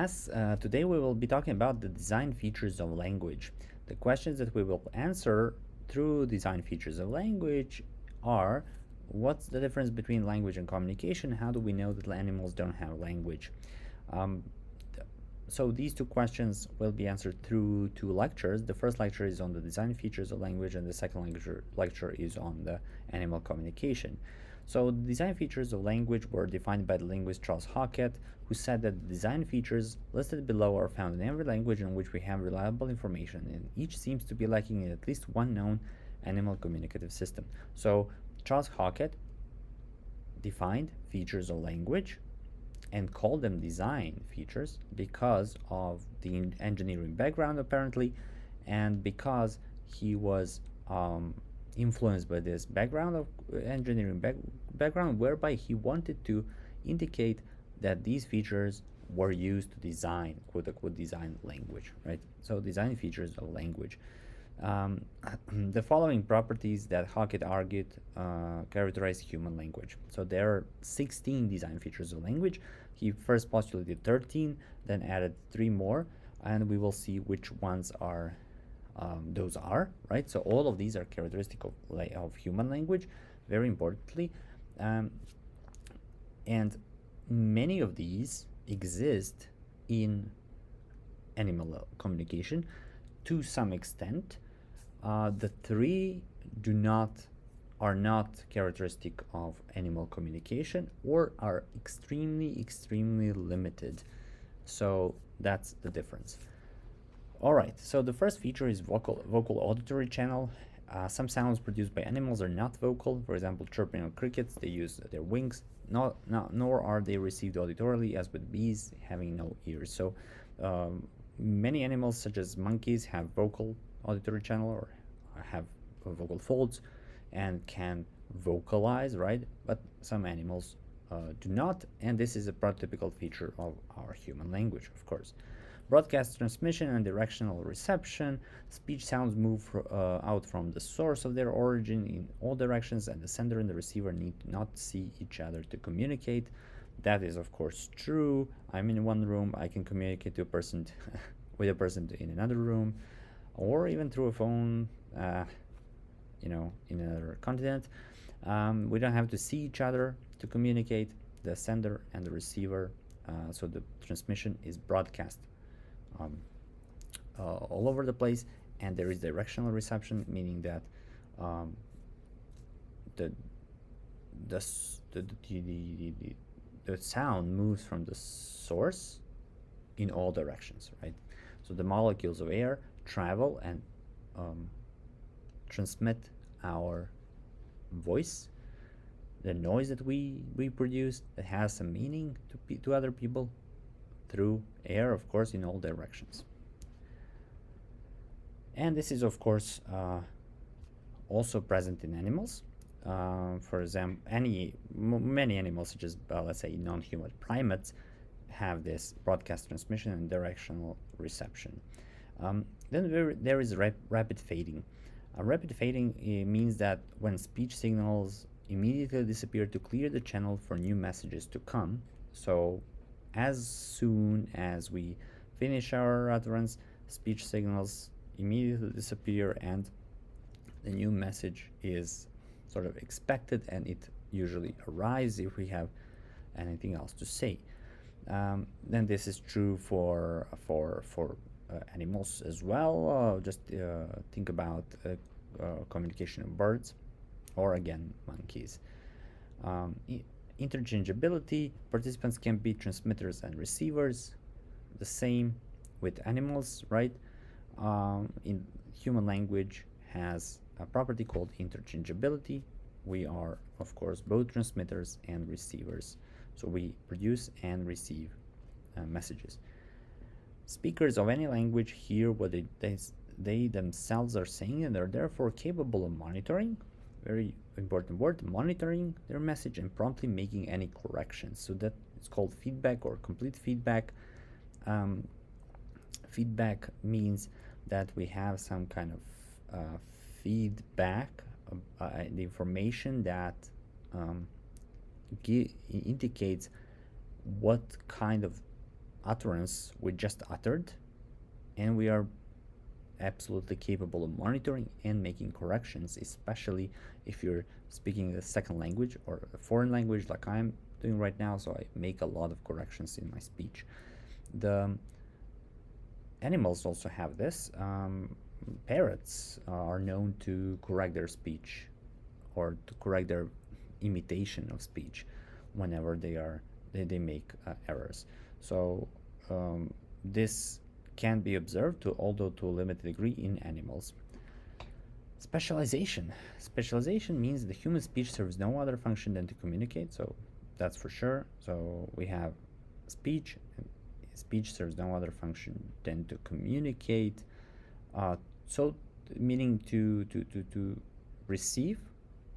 Today we will be talking about the design features of language. The questions that we will answer through design features of language are: what's the difference between language and communication? How do we know that animals don't have language? Um, so these two questions will be answered through two lectures. The first lecture is on the design features of language, and the second lecture is on the animal communication. So the design features of language were defined by the linguist Charles Hockett, who said that the design features listed below are found in every language in which we have reliable information, and each seems to be lacking in at least one known animal communicative system. So Charles Hockett defined features of language and called them design features because of the engineering background, apparently, and because he was influenced by this background of background, whereby he wanted to indicate that these features were used to design, quote unquote, design language, right? So design features of language. Um, the following properties that Hockett argued characterize human language. So there are 16 design features of language. He first postulated 13, then added 3 more, and we will see which ones are those are, right? So all of these are characteristic of human language, very importantly. Um, and many of these exist in animal communication to some extent. The three do not are not characteristic of animal communication or are extremely limited. So that's the difference. All right, so the first feature is vocal auditory channel. Some sounds produced by animals are not vocal. For example, chirping of crickets, they use their wings, nor are they received auditorily, as with bees having no ears. So many animals, such as monkeys, have vocal auditory channel or have vocal folds and can vocalize, right? But some animals do not, and this is a prototypical feature of our human language, of course. Broadcast transmission and directional reception. Speech sounds move out from the source of their origin in all directions, and the sender and the receiver need not see each other to communicate. That is, of course, true. I'm in one room, I can communicate to a person with a person in another room, or even through a phone, in another continent. We don't have to see each other to communicate, the sender and the receiver. So the transmission is broadcast um, all over the place, and there is directional reception, meaning that um, the, the, the, the, the, the, the sound moves from the source in all directions, right? So the molecules of air travel and um, transmit our voice, the noise that we produce that has some meaning to other people, through air, of course, in all directions. And this is, of course, also present in animals. For example, many animals, such as, let's say, non-human primates, have this broadcast transmission and directional reception. Then there is rapid fading. Rapid fading means that when speech signals immediately disappear to clear the channel for new messages to come. So as soon as we finish our utterance, speech signals immediately disappear and the new message is sort of expected, and it usually arrives if we have anything else to say. Then this is true for animals as well. Just think about communication of birds, or again monkeys. Um, Interchangeability. Participants can be transmitters and receivers. The same with animals, right? In human language has a property called interchangeability. We are, of course, both transmitters and receivers. So we produce and receive messages. Speakers of any language hear what they themselves are saying, and are therefore capable of monitoring, very important word, monitoring their message and promptly making any corrections. So that it's called feedback or complete feedback. Feedback means that we have some kind of feedback, the information that indicates what kind of utterance we just uttered, and we are absolutely capable of monitoring and making corrections, especially if you're speaking a second language or a foreign language like I'm doing right now. So I make a lot of corrections in my speech. The animals also have this. Parrots are known to correct their speech or to correct their imitation of speech whenever they make errors. So this can be observed, although to a limited degree, in animals. Specialization. Specialization means the human speech serves no other function than to communicate, so that's for sure. So we have speech, and speech serves no other function than to communicate. So meaning to receive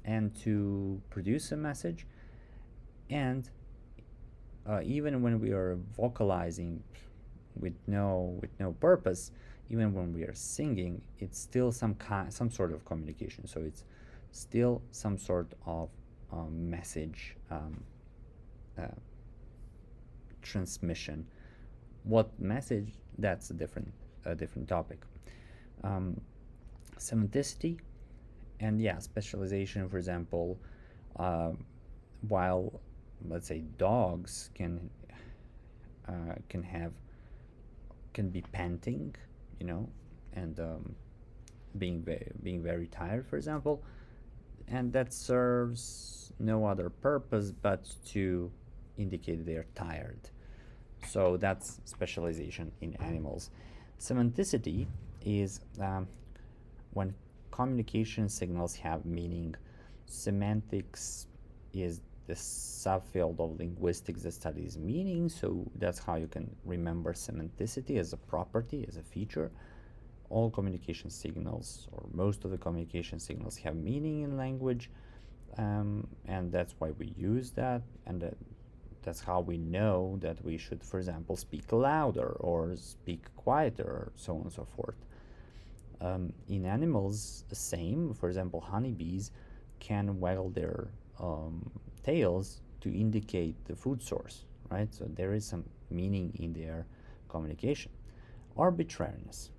and to produce a message, and even when we are vocalizing with no purpose, even when we are singing, it's still some sort of communication. So it's still some sort of message transmission. What message? That's a different topic. Semanticity and specialization. For example, while let's say dogs can be panting, and being very tired, for example, and that serves no other purpose but to indicate they're tired. So that's specialization in animals. Semanticity is when communication signals have meaning. Semantics is the subfield of linguistics that studies meaning, so that's how you can remember semanticity as a property, as a feature. All communication signals, or most of the communication signals, have meaning in language, and that's why we use that, and that's how we know that we should, for example, speak louder or speak quieter, or so on and so forth. In animals, the same. For example, honeybees can waggle their tails to indicate the food source, right? So there is some meaning in their communication. Arbitrariness.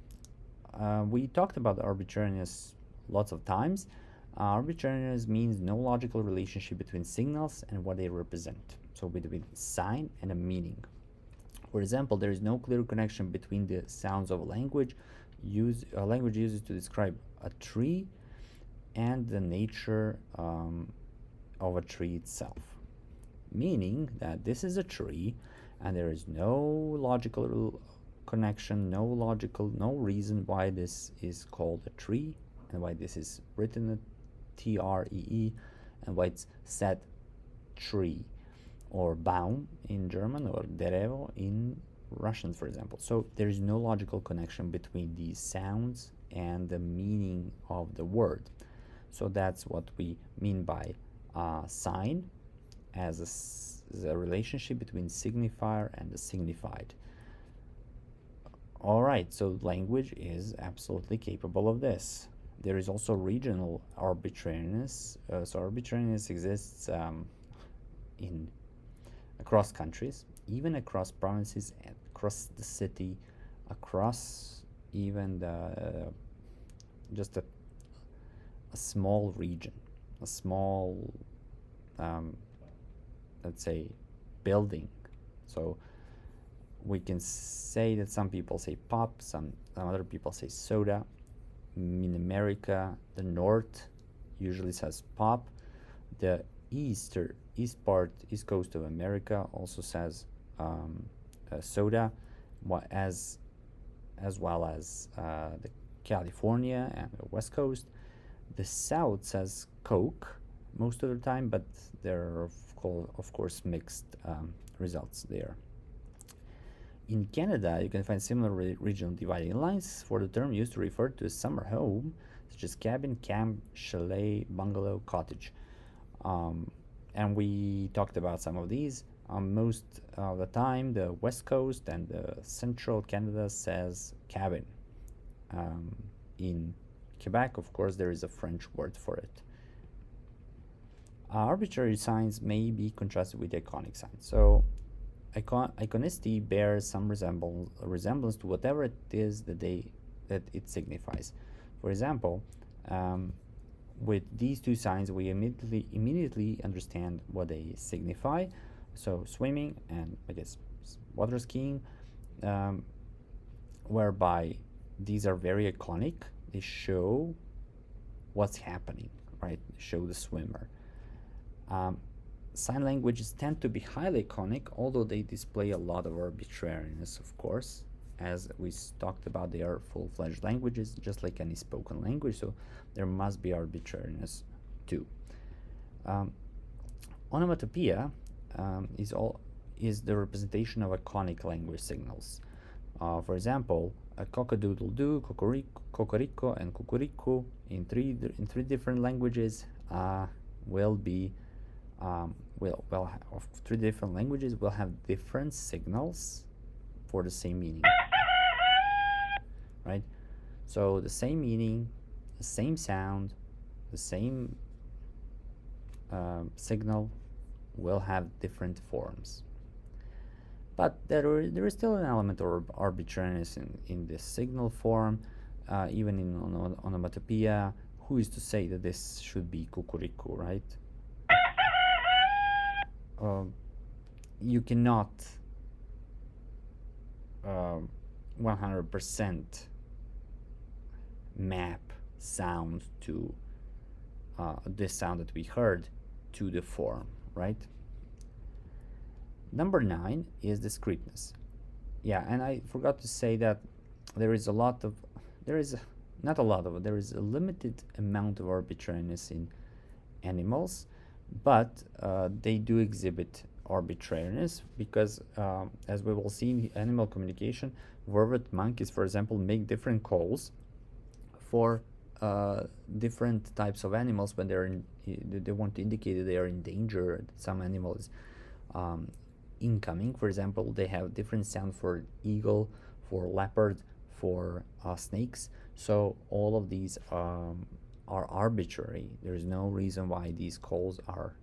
We talked about arbitrariness lots of times. Arbitrariness means no logical relationship between signals and what they represent. So between sign and a meaning. For example, there is no clear connection between the sounds of language language uses to describe a tree and the nature of a tree itself. Meaning that this is a tree and there is no logical connection, no reason why this is called a tree and why this is written a TREE and why it's said tree or Baum in German or Derevo in Russian, for example. So there is no logical connection between these sounds and the meaning of the word. So that's what we mean by sign as a relationship between signifier and the signified. All right, so language is absolutely capable of this. There is also regional arbitrariness. So arbitrariness exists in across countries, even across provinces, across the city, across even just a small region, a small, let's say, building. So we can say that some people say pop, some other people say soda. In America, the north usually says pop. The east coast of America also says soda, as well as the California and the West Coast. The South says Coke most of the time, but there are of course mixed results there. In Canada, you can find similar regional dividing lines for the term used to refer to a summer home, such as cabin, camp, chalet, bungalow, cottage. And we talked about some of these. Most of the time, the West Coast and the Central Canada says cabin. In Quebec, of course, there is a French word for it. Arbitrary signs may be contrasted with iconic signs. So iconicity bears some resemblance to whatever it is that it signifies. For example, with these two signs, we immediately understand what they signify. So swimming and I guess water skiing, whereby these are very iconic. They show what's happening, right? They show the swimmer. Sign languages tend to be highly iconic, although they display a lot of arbitrariness, of course. As we talked about, they are full-fledged languages, just like any spoken language, so there must be arbitrariness too. Onomatopoeia is the representation of iconic language signals. For example, a cock-a-doodle-doo, cocorico, and cucurico in three different languages will have different signals for the same meaning, right? So the same meaning, the same sound, the same signal will have different forms. But there is still an element of arbitrariness in this signal form, even in onomatopoeia. Who is to say that this should be cucurico, right? You cannot 100% map sound to this sound that we heard to the form, right? Number 9 is discreteness. Yeah, and I forgot to say that there is a limited amount of arbitrariness in animals, but they do exhibit arbitrariness because, as we will see in animal communication, vervet monkeys, for example, make different calls for different types of animals when they want to indicate that they are in danger, that some animal is incoming. For example, they have different sound for eagle, for leopard, for snakes. So all of these are arbitrary. There is no reason why these calls are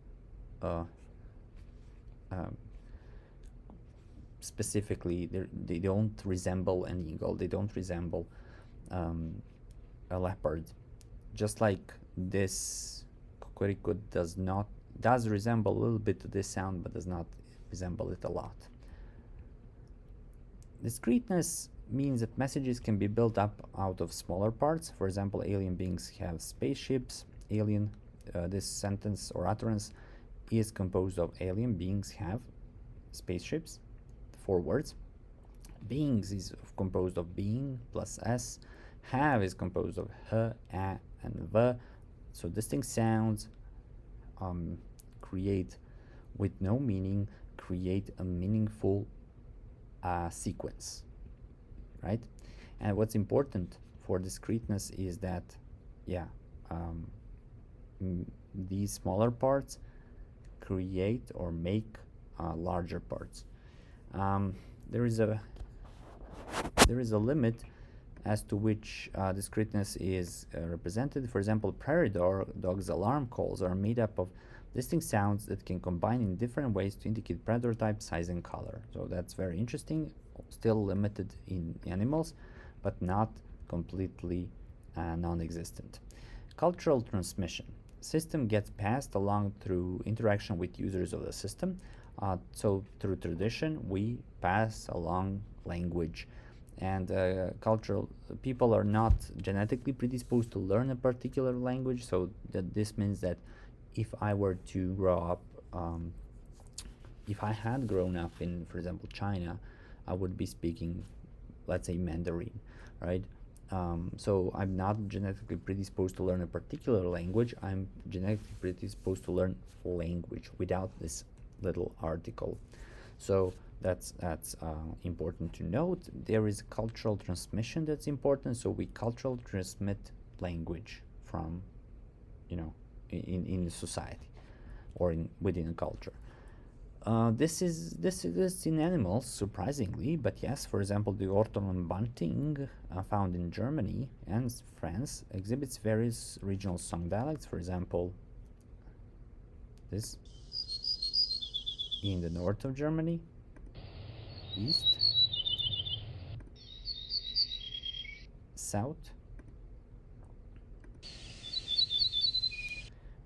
specifically, they don't resemble an eagle, they don't resemble a leopard. Just like this cucurico does resemble a little bit to this sound, but does not resemble it a lot. Discreteness means that messages can be built up out of smaller parts. For example, alien beings have spaceships. This sentence or utterance is composed of alien beings have spaceships, 4 words. Beings is composed of being plus s. Have is composed of h, a, and v. So distinct sounds create with no meaning, create a meaningful sequence, right? And what's important for discreteness is that, these smaller parts create or make larger parts. There is a limit as to which discreteness is represented. For example, prairie dogs' alarm calls are made up of distinct sounds that can combine in different ways to indicate predator type, size, and color. So that's very interesting. Still limited in animals, but not completely non-existent. Cultural transmission. System gets passed along through interaction with users of the system. So through tradition, we pass along language. And cultural people are not genetically predisposed to learn a particular language, so that this means that if I were to grow up, if I had grown up in, for example, China, I would be speaking, let's say, Mandarin, right? So I'm not genetically predisposed to learn a particular language. I'm genetically predisposed to learn language without this little article. So that's important to note. There is cultural transmission that's important. So we cultural transmit language from, in the society or within a culture. This exists in animals, surprisingly, but yes, for example, the Ortolan bunting found in Germany and France exhibits various regional song dialects. For example, this in the north of Germany, east, south,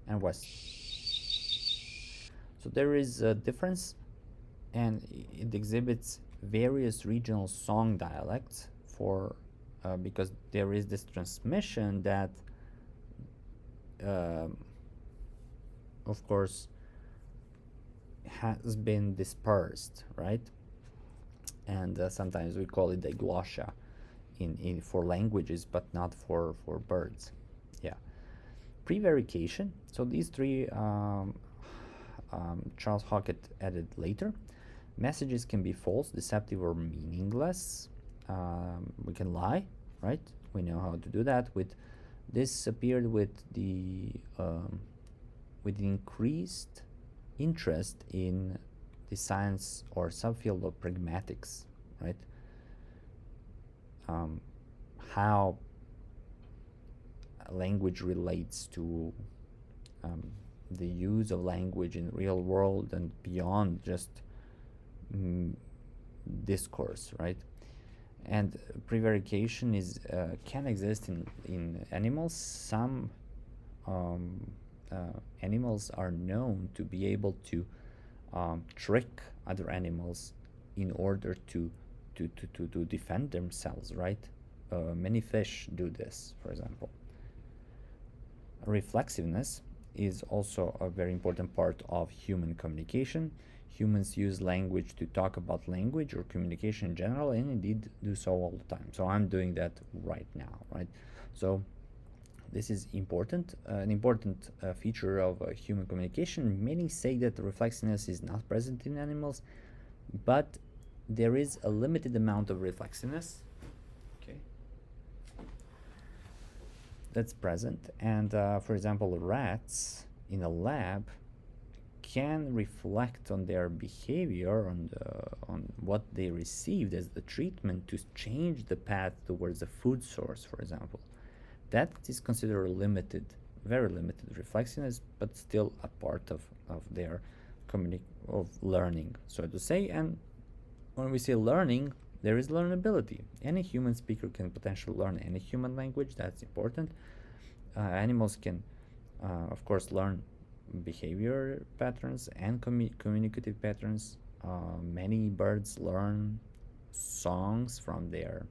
and west. So there is a difference, and it exhibits various regional song dialects for because there is this transmission that, um of course, has been dispersed, right? And sometimes we call it diglossia in for languages, but not for birds. Yeah. Prevarication. So these three Charles Hockett added later. Messages can be false, deceptive, or meaningless. We can lie, right? We know how to do that. With this appeared with the increased interest in the science or subfield of pragmatics, right? How language relates to the use of language in real world and beyond just discourse, right? And prevarication is can exist in animals. Some animals are known to be able to trick other animals in order to defend themselves, right? Many fish do this, for example. Reflexiveness is also a very important part of human communication. Humans use language to talk about language or communication in general, and indeed do so all the time. So I'm doing that right now, right? So this is important, an important feature of human communication. Many say that reflexiveness is not present in animals, but there is a limited amount of reflexiveness, okay, that's present. And for example, rats in a lab can reflect on their behavior, on what they received as the treatment, to change the path towards a food source, for example. That is considered limited, very limited reflexiveness, but still a part of their of learning, so to say. And when we say learning, there is learnability. Any human speaker can potentially learn any human language. That's important. Animals can, of course, learn behavior patterns and communicative patterns. Many birds learn songs from their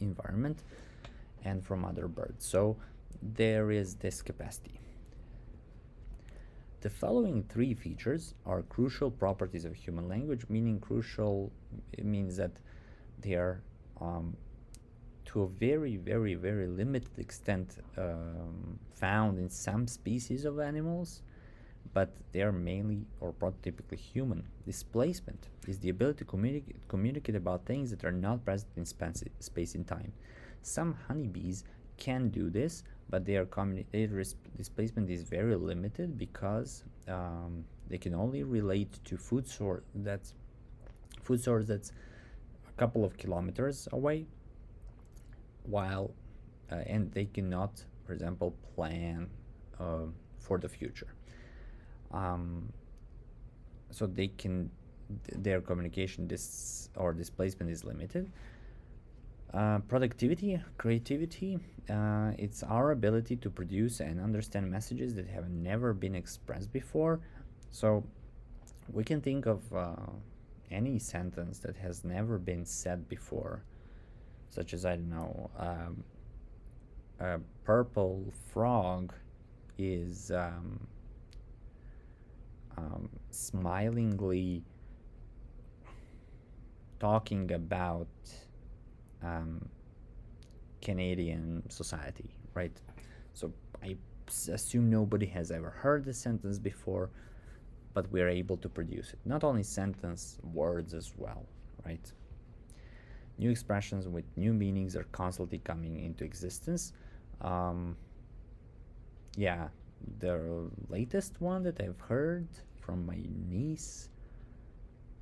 environment and from other birds. So there is this capacity. The following three features are crucial properties of human language. Meaning crucial, it means that they are to a very, very, very limited extent found in some species of animals, but they are mainly or prototypically human. Displacement is the ability to communicate about things that are not present in space and time. Some honeybees can do this, but their displacement is very limited because they can only relate to food source that's a couple of kilometers away, while and they cannot, for example, plan for the future. So they can their communication displacement is limited. Productivity, creativity, it's our ability to produce and understand messages that have never been expressed before. So we can think of any sentence that has never been said before, such as, I don't know, a purple frog is smilingly talking about Canadian society, right? So I assume nobody has ever heard the sentence before, but we're able to produce it. Not only sentence, words as well, right? New expressions with new meanings are constantly coming into existence. Yeah, the latest one that I've heard from my niece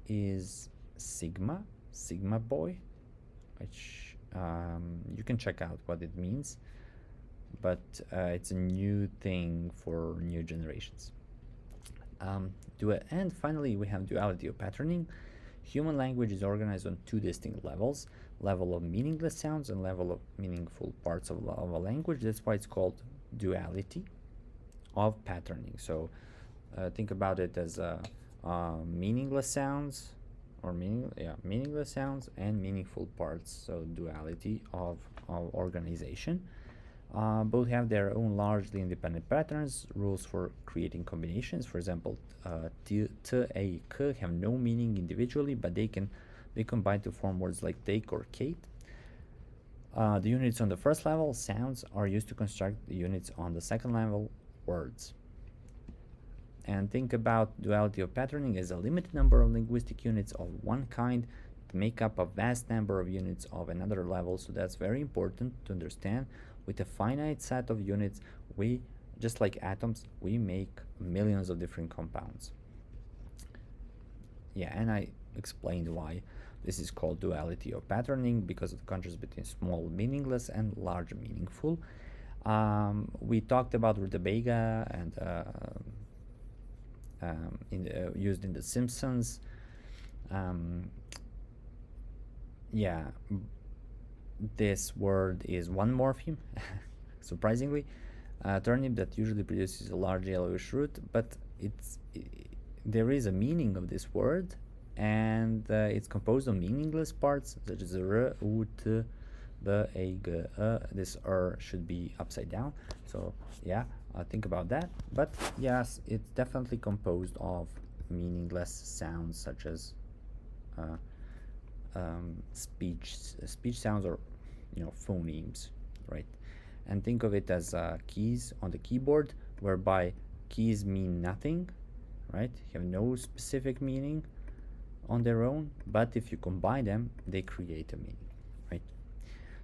is Sigma Boy, which you can check out what it means, but it's a new thing for new generations. And finally, we have duality of patterning. Human language is organized on two distinct levels: level of meaningless sounds and level of meaningful parts of a language. That's why it's called duality of patterning. So think about it as meaningless sounds meaningless sounds and meaningful parts. So duality of organization. Both have their own largely independent patterns, rules for creating combinations. For example, t, a, k have no meaning individually, but they can be combined to form words like take or kate. The units on the first level, sounds, are used to construct the units on the second level, words. And think about duality of patterning as a limited number of linguistic units of one kind to make up a vast number of units of another level. So that's very important to understand. With a finite set of units, we, just like atoms, we make millions of different compounds. Yeah, and I explained why this is called duality of patterning, because of the contrast between small meaningless and large meaningful. We talked about rutabaga and used in The Simpsons. Yeah, this word is one morpheme, surprisingly. Turnip that usually produces a large yellowish root, but there is a meaning of this word, and it's composed of meaningless parts such as r, u, t, b, a, g, this r should be upside down. So yeah, think about that. But yes, it's definitely composed of meaningless sounds such as speech sounds, or phonemes, right? And think of it as keys on the keyboard, whereby keys mean nothing, right? Have no specific meaning on their own, but if you combine them, they create a meaning, right?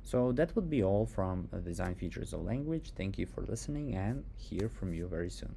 So that would be all from Design Features of Language. Thank you for listening, and hear from you very soon.